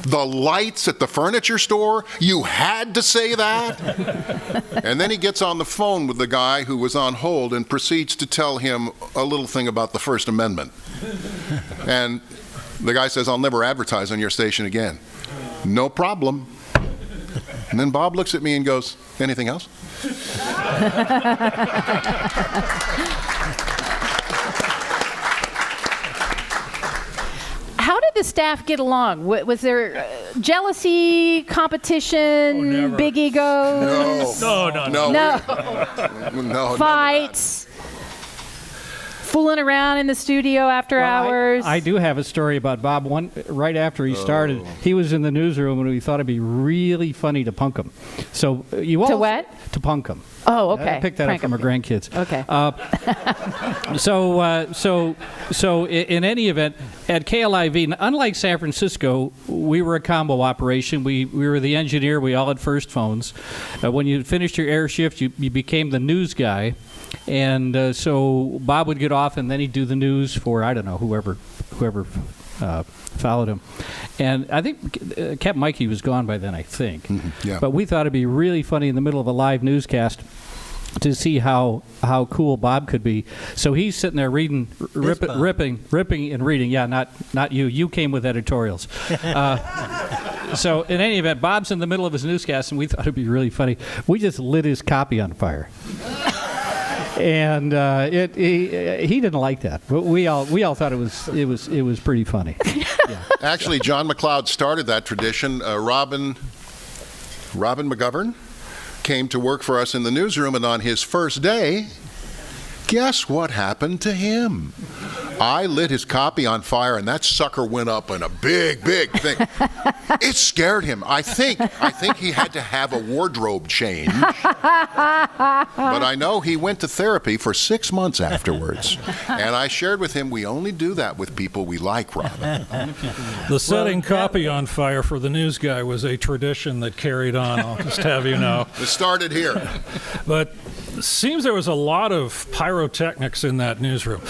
M: The lights at the furniture store? You had to say that? And then he gets on the phone with the guy who was on hold and proceeds to tell him a little thing about the First Amendment. And the guy says, I'll never advertise on your station again. No problem. And then Bob looks at me and goes, anything else?
K: How did the staff get along? Was there jealousy, competition, big egos?
N: No.
K: Fights? Fooling around in the studio after hours?
F: I do have a story about Bob. Right after he started, he was in the newsroom, and we thought it'd be really funny to punk him. So you all
K: to what?
F: To punk him.
K: Oh, okay.
F: I picked that up from our grandkids.
K: Okay.
F: So in any event, at KLIV, unlike San Francisco, we were a combo operation. We were the engineer. We all had first phones. When you finished your air shift, you became the news guy. And so Bob would get off, and then he'd do the news for, I don't know, whoever followed him. And I think Captain Mikey was gone by then, I think.
M: Yeah.
F: But we thought it'd be really funny in the middle of a live newscast to see how cool Bob could be. So he's sitting there reading, ripping and reading. Yeah, not you. You came with editorials. So in any event, Bob's in the middle of his newscast, and we thought it'd be really funny. We just lit his copy on fire. And he didn't like that, but we all thought it was pretty funny. Yeah.
M: Actually, John Mcleod started that tradition. Robin McGovern came to work for us in the newsroom, and on his first day, guess what happened to him? I lit his copy on fire, and that sucker went up in a big thing. It scared him. I think he had to have a wardrobe change. But I know he went to therapy for 6 months afterwards. And I shared with him, we only do that with people we like, Robin.
N: The setting copy on fire for the news guy was a tradition that carried on, I'll just have you know.
M: It started here.
N: But it seems there was a lot of pyrotechnics in that newsroom.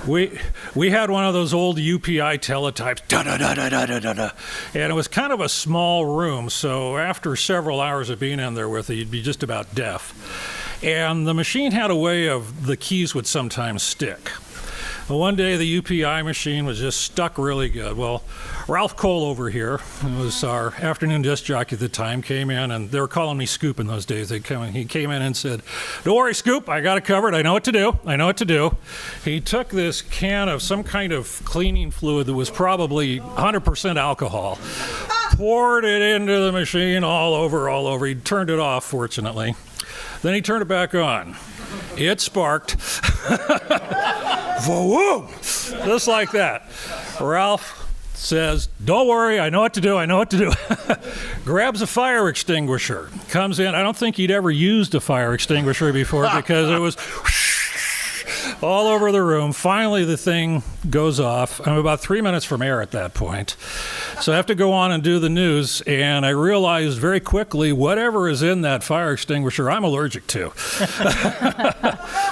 N: We had one of those old UPI teletypes, da-da-da-da-da-da-da, and it was kind of a small room, so after several hours of being in there with it, you'd be just about deaf. And the machine had a way of the keys would sometimes stick. Well, one day the UPI machine was just stuck really good. Well, Ralph Cole over here, who was our afternoon disc jockey at the time, came in, and they were calling me Scoop in those days. He came in and said, "Don't worry, Scoop, I got it covered. I know what to do. He took this can of some kind of cleaning fluid that was probably 100% alcohol, poured it into the machine all over. He turned it off, fortunately. Then he turned it back on. It sparked. Whoa, just like that. Ralph says, "Don't worry, I know what to do. Grabs a fire extinguisher, comes in. I don't think he'd ever used a fire extinguisher before because it was all over the room. Finally, the thing goes off. I'm about 3 minutes from air at that point. So I have to go on and do the news, and I realized very quickly whatever is in that fire extinguisher, I'm allergic to.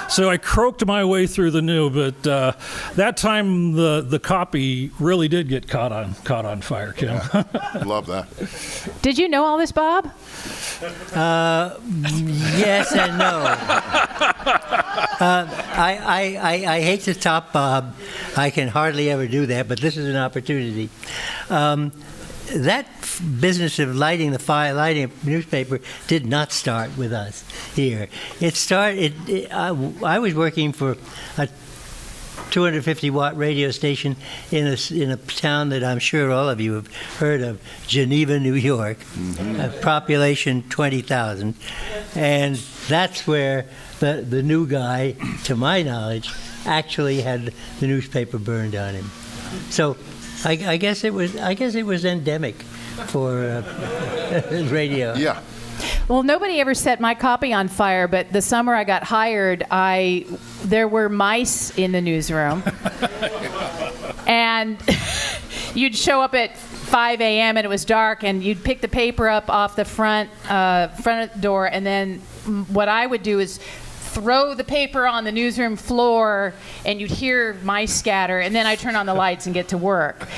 N: So I croaked my way through the news, but that time the copy really did get caught on fire, Kim.
M: Love that.
K: Did you know all this, Bob?
L: Yes and no. I hate to top Bob. I can hardly ever do that, but this is an opportunity. That business of lighting a newspaper did not start with us here. It started. I was working for a 250-watt radio station in a town that I'm sure all of you have heard of, Geneva, New York, population 20,000, and that's where the new guy, to my knowledge, actually had the newspaper burned on him. So I guess it was endemic for radio.
M: Yeah.
K: Well, nobody ever set my copy on fire, but the summer I got hired, there were mice in the newsroom. And you'd show up at 5 a.m. and it was dark, and you'd pick the paper up off the front door, and then what I would do is throw the paper on the newsroom floor, and you'd hear mice scatter, and then I'd turn on the lights and get to work.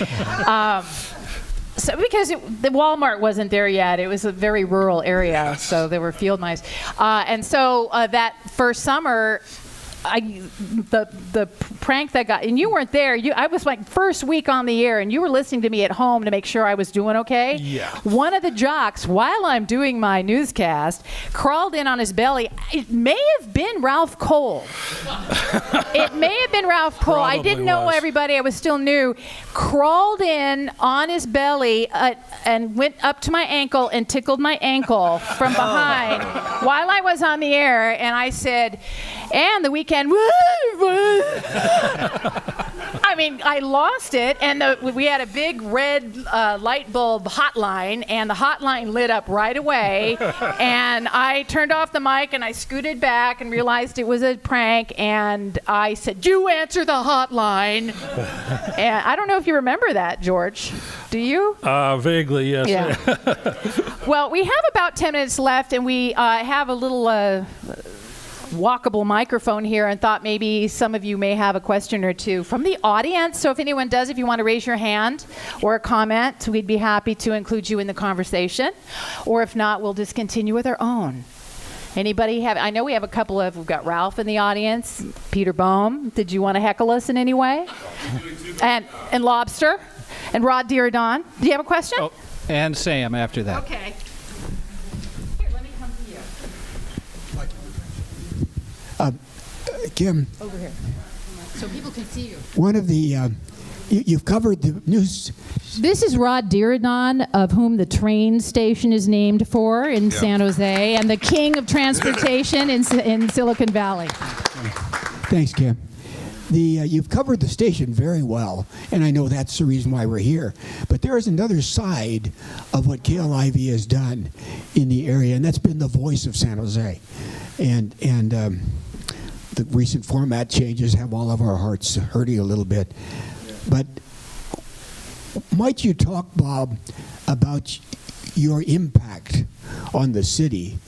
K: So because the Walmart wasn't there yet, it was a very rural area, so there were field mice. And so that first summer, the prank that got, and you weren't there. I was like first week on the air, and you were listening to me at home to make sure I was doing okay.
N: Yeah.
K: One of the jocks, while I'm doing my newscast, crawled in on his belly. It may have been Ralph Cole. It may have been Ralph Cole. I didn't know everybody. I was still new. Crawled in on his belly and went up to my ankle and tickled my ankle from behind while I was on the air, and I said, and the weekend, I mean, I lost it, and we had a big red light bulb hotline, and the hotline lit up right away, and I turned off the mic, and I scooted back and realized it was a prank, and I said, "You answer the hotline." And I don't know if you remember that, George. Do you?
N: Vaguely, yes.
K: Yeah. Well, we have about 10 minutes left, and we have a little walkable microphone here, and thought maybe some of you may have a question or two from the audience. So if anyone does, if you want to raise your hand or a comment, we'd be happy to include you in the conversation. Or if not, we'll just continue with our own. Anybody have? I know we have a couple of. We've got Ralph in the audience. Peter Bohm. Did you want to heckle us in any way? And Lobster, and Rod Diridon. Do you have a question?
F: Oh, and Sam after that.
K: Okay. Here, let me come to you.
O: Kim.
K: Over here, so people can see you.
O: One of the you've covered the news.
K: This is Rod Diridon, of whom the train station is named for in San Jose, and the king of transportation in Silicon Valley.
O: Thanks, Kim. You've covered the station very well, and I know that's the reason why we're here. But there is another side of what KLIV has done in the area, and that's been the voice of San Jose. And the recent format changes have all of our hearts hurting a little bit. But might you talk, Bob, about your impact on the city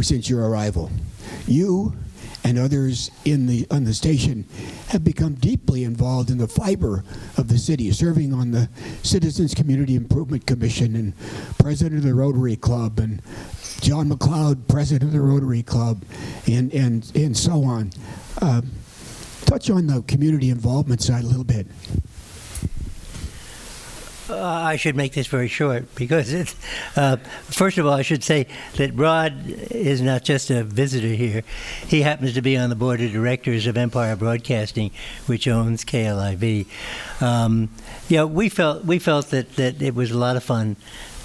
O: since your arrival? You and others on the station have become deeply involved in the fiber of the city, serving on the Citizens Community Improvement Commission and president of the Rotary Club, and John Mcleod, president of the Rotary Club, and so on. Touch on the community involvement side a little bit.
L: I should make this very short because it's, first of all, I should say that Rod is not just a visitor here. He happens to be on the board of directors of Empire Broadcasting, which owns KLIV. We felt that it was a lot of fun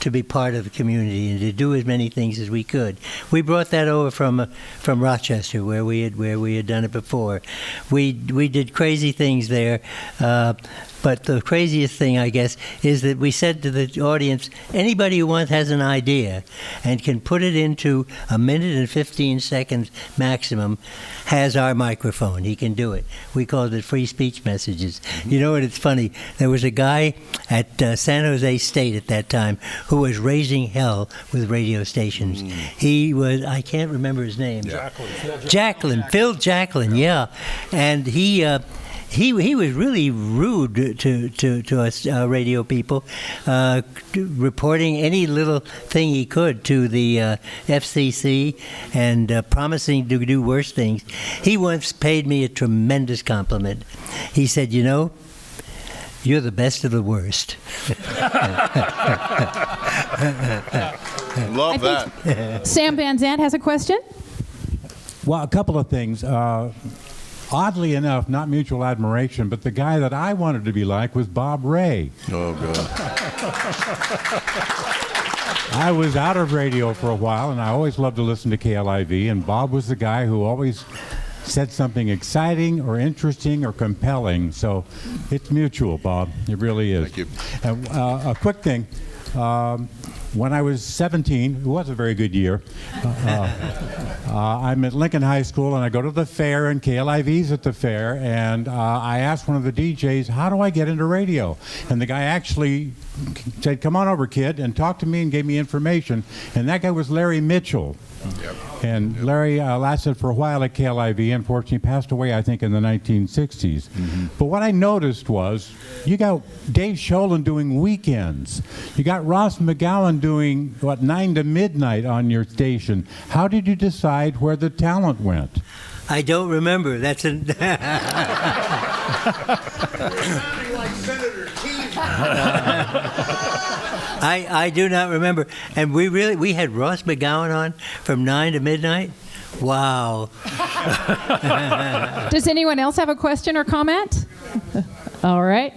L: to be part of the community and to do as many things as we could. We brought that over from Rochester, where we had done it before. We did crazy things there. But the craziest thing, I guess, is that we said to the audience, anybody who has an idea and can put it into a minute and 15 seconds maximum has our microphone. He can do it. We called it free speech messages. You know what? It's funny. There was a guy at San Jose State at that time who was raising hell with radio stations. He was, I can't remember his name. Phil Jacklin, yeah. And he was really rude to us radio people, reporting any little thing he could to the FCC and promising to do worse things. He once paid me a tremendous compliment. He said, "You know, you're the best of the worst."
M: Love that.
K: Sam Van Zandt has a question.
P: Well, a couple of things. Oddly enough, not mutual admiration, but the guy that I wanted to be like was Bob Ray.
M: Oh, God.
P: I was out of radio for a while, and I always loved to listen to KLIV, and Bob was the guy who always said something exciting or interesting or compelling. So it's mutual, Bob. It really is.
M: Thank you.
P: And, a quick thing. When I was 17, it was a very good year, I'm at Lincoln High School, and I go to the fair, and KLIV's at the fair, and I asked one of the DJs, how do I get into radio? And the guy actually said, come on over, kid, and talked to me and gave me information, and that guy was Larry Mitchell.
M: Yep.
P: And Larry lasted for a while at KLIV. Unfortunately, passed away, I think, in the 1960s. But what I noticed was you got Dave Sholin doing weekends. You got Ross McGowan doing, 9 to midnight on your station. How did you decide where the talent went?
L: I don't remember. That's a...
M: like Senator Keith.
L: I do not remember. And we had Ross McGowan on from 9 to midnight? Wow.
K: Does anyone else have a question or comment? All right.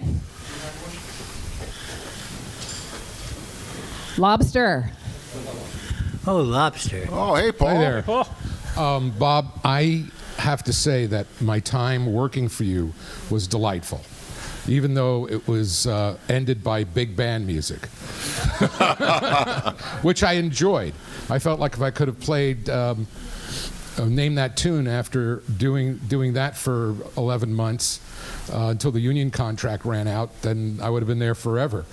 K: Lobster.
L: Oh, Lobster.
M: Oh, hey, Paul.
Q: Hi there. Bob, I have to say that my time working for you was delightful, even though it was ended by big band music, which I enjoyed. I felt like if I could have played Name That Tune after doing that for 11 months until the union contract ran out, then I would have been there forever.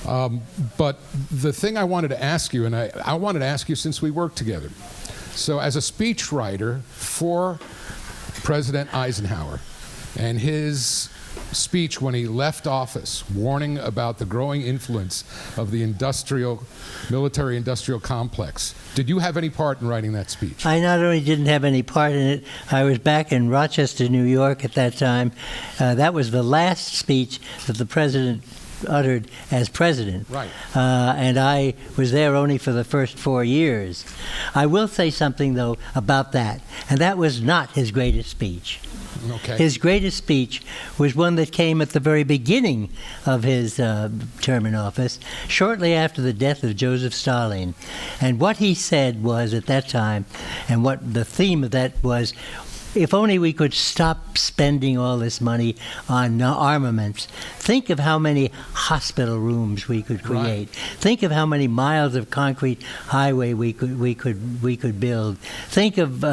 Q: But the thing I wanted to ask you, and I wanted to ask you since we worked together. So as a speechwriter for President Eisenhower and his speech when he left office, warning about the growing influence of the military-industrial complex. Did you have any part in writing that speech?
L: I not only didn't have any part in it, I was back in Rochester, New York at that time. That was the last speech that the president uttered as president.
Q: Right.
L: And I was there only for the first 4 years. I will say something, though, about that, and that was not his greatest speech.
Q: Okay.
L: His greatest speech was one that came at the very beginning of his term in office, shortly after the death of Joseph Stalin. And what he said was, at that time, and what the theme of that was, if only we could stop spending all this money on armaments. Think of how many hospital rooms we could create. Right. Think of how many miles of concrete highway we could build. Think of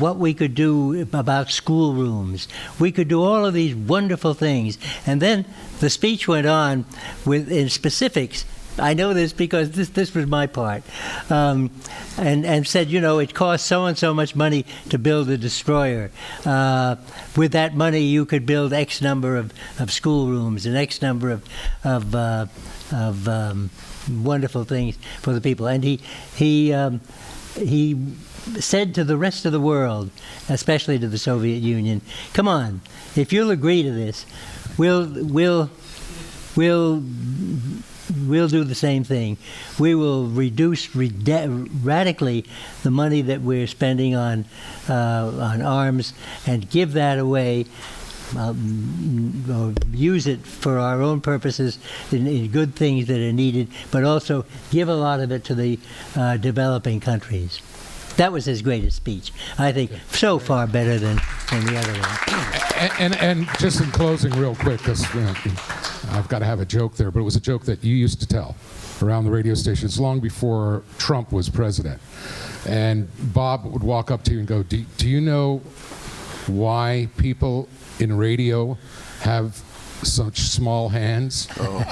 L: what we could do about school rooms. We could do all of these wonderful things. And then the speech went on in specifics. I know this because this was my part, and said, it costs so and so much money to build a destroyer. With that money, you could build X number of schoolrooms and X number of wonderful things for the people. And he said to the rest of the world, especially to the Soviet Union, "Come on, if you'll agree to this, we'll do the same thing. We will reduce radically the money that we're spending on arms and give that away, or use it for our own purposes in good things that are needed, but also give a lot of it to the developing countries." That was his greatest speech. I think so far better than the other one.
Q: And just in closing real quick, because I've got to have a joke there, but it was a joke that you used to tell around the radio stations long before Trump was president. And Bob would walk up to you and go, do you know why people in radio have such small hands?
M: Oh.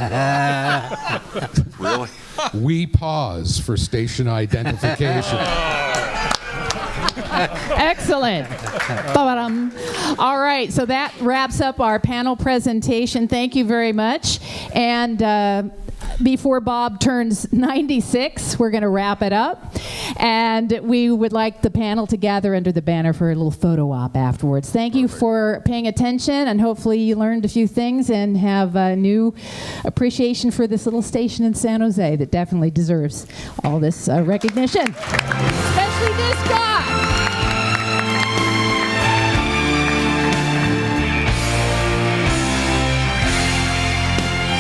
M: Really?
Q: We pause for station identification.
R: Excellent. Ba-ba-dum. All right, so that wraps up our panel presentation. Thank you very much. And before Bob turns 96, we're going to wrap it up. And we would like the panel to gather under the banner for a little photo op afterwards. Thank you for paying attention, and hopefully you learned a few things and have a new appreciation for this little station in San Jose that definitely deserves all this recognition. Especially this guy.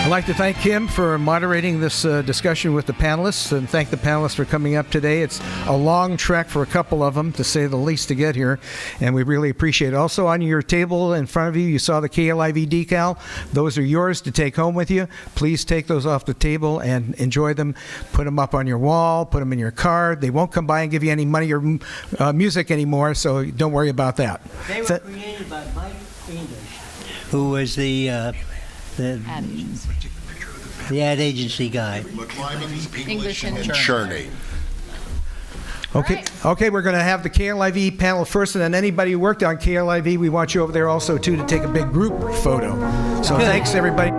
C: I'd like to thank Kim for moderating this discussion with the panelists, and thank the panelists for coming up today. It's a long trek for a couple of them, to say the least, to get here, and we really appreciate it. Also, on your table in front of you, you saw the KLIV decal. Those are yours to take home with you. Please take those off the table and enjoy them. Put them up on your wall, put them in your car. They won't come by and give you any money or music anymore, so don't worry about that.
L: They were created by Mike English, who was the ad agency guy.
M: English and Cherney.
C: Okay, we're going to have the KLIV panel first, and then anybody who worked on KLIV, we want you over there also, too, to take a big group photo. So thanks, everybody.